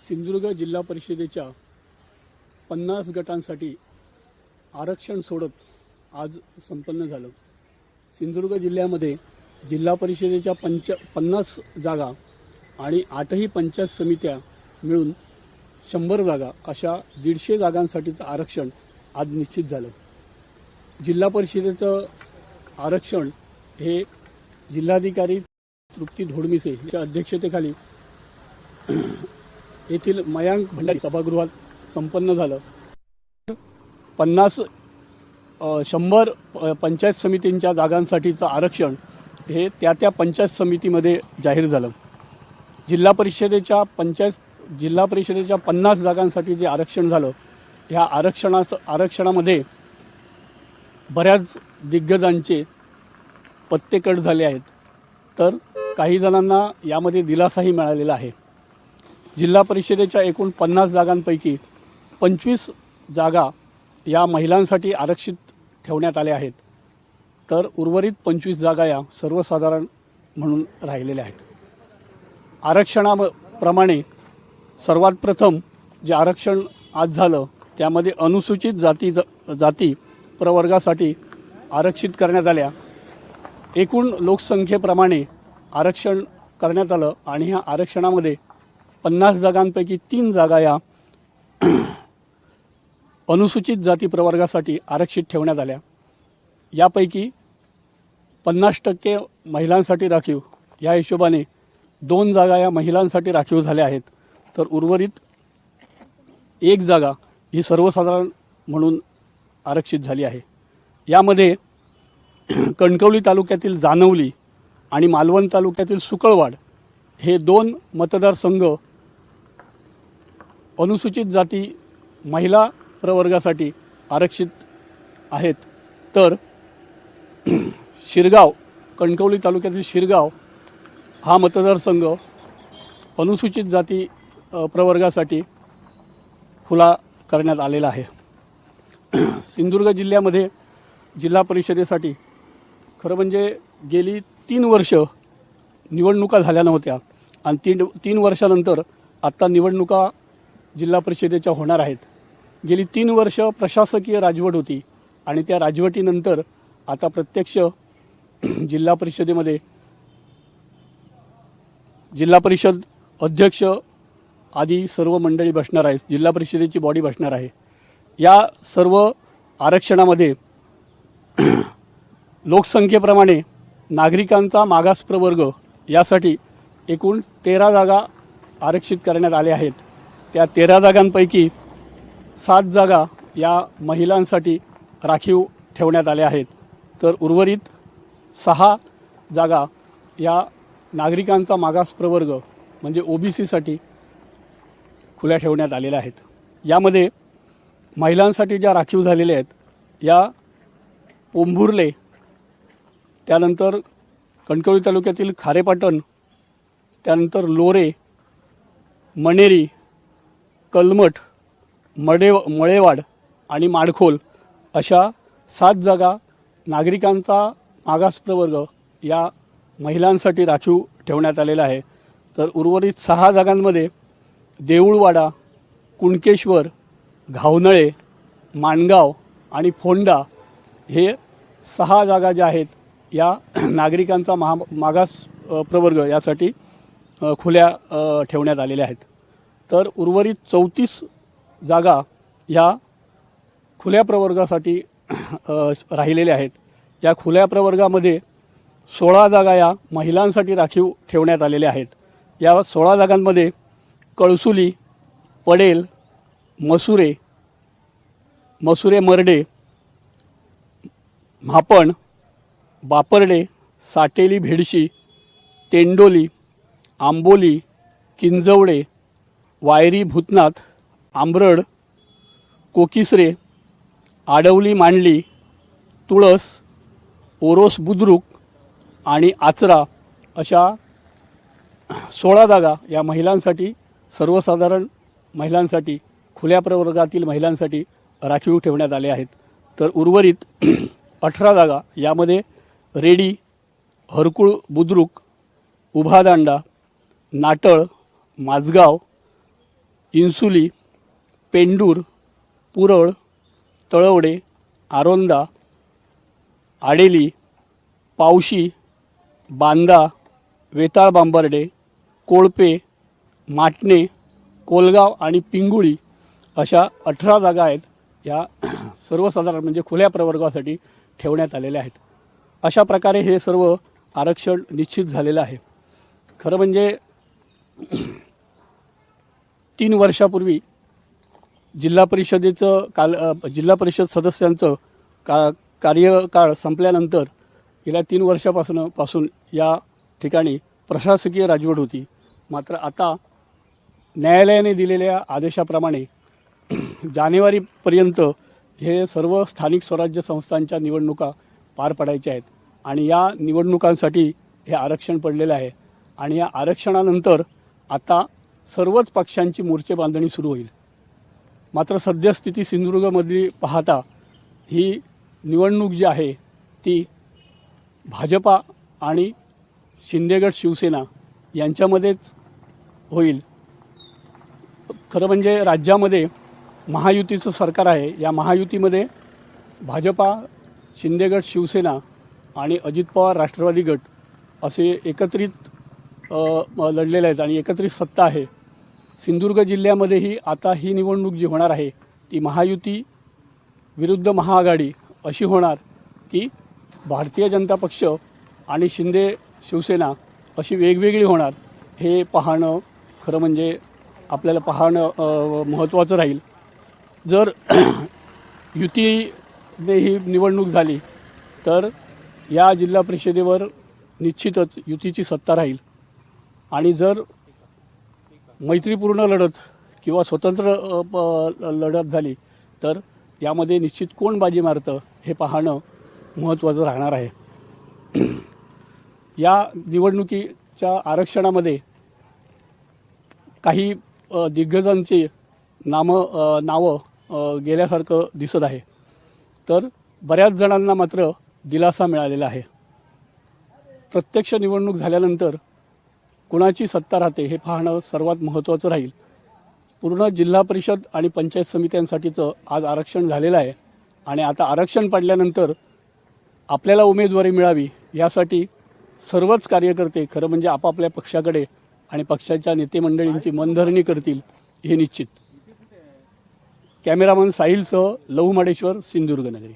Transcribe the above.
सिंधुदुर्ग जिल्हा परिषदेच्या 50 गटांसाठी आरक्षण सोडत आज संपन्न झालं। सिंधुदुर्ग जिल्ह्यामध्ये जिल्हा परिषदेच्या 50 जागा आणि 8ही पंचायत समित्या मिळून 100 जागा अशा 150 जागांसाठीचं आरक्षण आज निश्चित झालं। जिल्हा परिषदेचं आरक्षण हे जिल्हाधिकारी तृप्ती धोडमिसे यांच्या अध्यक्षतेखाली येथील मयांक भंडारी सभागृहात संपन्न झालं। 100 पंचायत समितींच्या जागांसाठीचं आरक्षण हे त्या पंचायत समितीमध्ये जाहीर झालं। जिल्हा परिषदेच्या 50 जागांसाठी जे आरक्षण झालं, ह्या आरक्षणामध्ये बऱ्याच दिग्गजांचे पत्ते कट झाले आहेत, तर काही जणांना यामध्ये दिलासाही मिळालेला आहे। जिल्हा परिषदेच्या एकूण 50 जागांपैकी 25 जागा या महिलांसाठी आरक्षित ठेवण्यात आल्या आहेत, तर उर्वरित 25 जागा या सर्वसाधारण म्हणून राहिलेल्या आहेत। आरक्षणाप्रमाणे सर्वात प्रथम जे आरक्षण आज झालं त्यामध्ये अनुसूचित जाती प्रवर्गासाठी आरक्षित करण्यात आल्या। एकूण लोकसंख्येप्रमाणे आरक्षण करण्यात आलं आणि ह्या आरक्षणामध्ये 50 जागांपैकी 3 जागा या अनुसूचित जाती प्रवर्गासाठी आरक्षित ठेवण्यात आल्या। यापैकी 50% महिलांसाठी राखीव, या हिशोबाने 2 जागा या महिलांसाठी राखीव झाल्या आहेत, तर उर्वरित 1 जागा ही सर्वसाधारण म्हणून आरक्षित झाली आहे। यामध्ये कणकवली तालुक्यातील जानवली आणि मालवण तालुक्यातील सुकळवाड हे 2 मतदारसंघ अनुसूचित जाती महिला प्रवर्गासाठी आरक्षित आहेत, तर शिरगाव, कणकवली तालुक्यातील शिरगाव हा मतदारसंघ अनुसूचित जाती प्रवर्गासाठी खुला करण्यात आलेला आहे। सिंधुदुर्ग जिल्ह्यामध्ये जिल्हा परिषदेसाठी खरं म्हणजे गेली 3 वर्ष निवडणुका झाल्या नव्हत्या आणि 3 वर्षानंतर आत्ता निवडणुका जिल्हा परिषदेच्या होणार आहेत। गेली 3 वर्ष प्रशासकीय राजवट होती आणि त्या राजवटीनंतर आता प्रत्यक्ष जिल्हा परिषदेमध्ये जिल्हा परिषद अध्यक्ष आदी सर्व मंडळी बसणार आहेत, जिल्हा परिषदेची बॉडी बसणार आहे। या सर्व आरक्षणामध्ये लोकसंख्येप्रमाणे नागरिकांचा मागास प्रवर्ग यासाठी एकूण 13 जागा आरक्षित करण्यात आल्या आहेत। त्या 13 जागांपैकी 7 जागा या महिलांसाठी राखीव ठेवण्यात आल्या आहेत, तर उर्वरित 6 जागा या नागरिकांचा मागास प्रवर्ग म्हणजे OBCसाठी खुल्या ठेवण्यात आलेल्या आहेत। यामध्ये महिलांसाठी ज्या राखीव झालेल्या आहेत या पोंभुर्ले, त्यानंतर कणकवली तालुक्यातील खारेपाटण, त्यानंतर लोरे, मणेरी, कलमठ, मळेवाड आणि माडखोल अशा 7 जागा नागरिकांचा मागास प्रवर्ग या महिलांसाठी राखीव ठेवण्यात आलेला आहे, तर उर्वरित 6 जागांमध्ये देऊळवाडा, कुणकेश्वर, घावनळे, माणगाव आणि फोंडा हे 6 जागा ज्या आहेत या नागरिकांचा मागास प्रवर्ग यासाठी खुल्या ठेवण्यात आलेल्या आहेत, तर उर्वरित 34 जागा या खुल्या प्रवर्गासाठी राहिलेल्या आहेत। या खुल्या प्रवर्गामध्ये 16 जागा या महिलांसाठी राखीव ठेवण्यात आलेल्या आहेत। या 16 जागांमध्ये कळसुली, पडेल, मसुरे मर्डे, म्हापण, बापर्डे, साटेली भेडशी, तेंडोली, आंबोली, किंजवडे, वायरी भूतनाथ, आंबरड, कोकिसरे, आडवली मांडली, तुळस, ओरोस बुद्रुक आणि आचरा अशा 16 जागा या महिलांसाठी, सर्वसाधारण महिलांसाठी, खुल्या प्रवर्गातील महिलांसाठी राखीव ठेवण्यात आले आहेत, तर उर्वरित 18 जागा यामध्ये रेडी, हरकुळ बुद्रुक, उभादांडा, नाटळ, माझगाव, इन्सुली, पेंडूर, पुरळ, तळवडे, आरोंदा, आडेली, पावशी, बांदा, वेताळ बांबर्डे, कोळपे, माटणे, कोलगाव आणि पिंगुळी अशा 18 जागा आहेत या सर्वसाधारण म्हणजे खुल्या प्रवर्गासाठी ठेवण्यात आलेल्या आहेत. अशा प्रकारे हे सर्व आरक्षण निश्चित झालेलं आहे. खरं म्हणजे 3 वर्षापूर्वी जिल्हा परिषद सदस्यांचं कार्यकाळ संपल्यानंतर गेल्या 3 वर्षापासून या ठिकाणी प्रशासकीय राजवट होती. मात्र आता न्यायालयाने दिलेल्या आदेशाप्रमाणे जानेवारीपर्यंत हे सर्व स्थानिक स्वराज्य संस्थांच्या निवडणुका पार पडायच्या आहेत आणि या निवडणुकांसाठी हे आरक्षण पडलेलं आहे. आणि या आरक्षणानंतर आता सर्वच पक्षांची मोर्चे बांधणी सुरू होईल. मात्र सद्यस्थिती सिंधुदुर्गमधली पाहता ही निवडणूक जी आहे ती भाजपा आणि शिंदेगड शिवसेना यांच्यामध्येच होईल. खरं म्हणजे राज्यामध्ये महायुतीचं सरकार आहे. या महायुतीमध्ये भाजपा, शिंदेगड शिवसेना आणि अजित पवार राष्ट्रवादी गट असे एकत्रित लढलेले आहेत आणि एकत्रित सत्ता आहे. सिंधुदुर्ग जिल्ह्यामध्येही आता ही निवडणूक जी होणार आहे ती महायुती विरुद्ध महाआघाडी अशी होणार की भारतीय जनता पक्ष आणि शिंदे शिवसेना अशी वेगवेगळी होणार. हे पाहणं खरं म्हणजे आपल्याला पाहणं महत्त्वाचं राहील. जर युतीने ही निवडणूक झाली तर या जिल्हा परिषदेवर निश्चितच युतीची सत्ता राहील आणि जर मैत्रीपूर्ण लढत किंवा स्वतंत्र लढत झाली तर यामध्ये निश्चित कोण बाजी मारतं हे पाहणं महत्त्वाचं राहणार आहे. या निवडणुकीच्या आरक्षणामध्ये काही दिग्गजांची नावं गेल्यासारखं दिसत आहे. तर बऱ्याच जणांना मात्र दिलासा मिळालेला आहे. प्रत्यक्ष निवडणूक झाल्यानंतर कुणाची सत्ता राहते हे पाहणं सर्वात महत्त्वाचं राहील. पूर्ण जिल्हा परिषद आणि पंचायत समित्यांसाठीचं आज आरक्षण झालेलं आहे आणि आता आरक्षण पडल्यानंतर आपल्याला उमेदवारी मिळावी यासाठी सर्वच कार्यकर्ते खरं म्हणजे आपापल्या पक्षाकडे आणि पक्षाच्या नेतेमंडळींची मनधरणी करतील हे निश्चित. कॅमेरामन साहिलसह लहू माडेश्वर, सिंधुदुर्ग नगरी.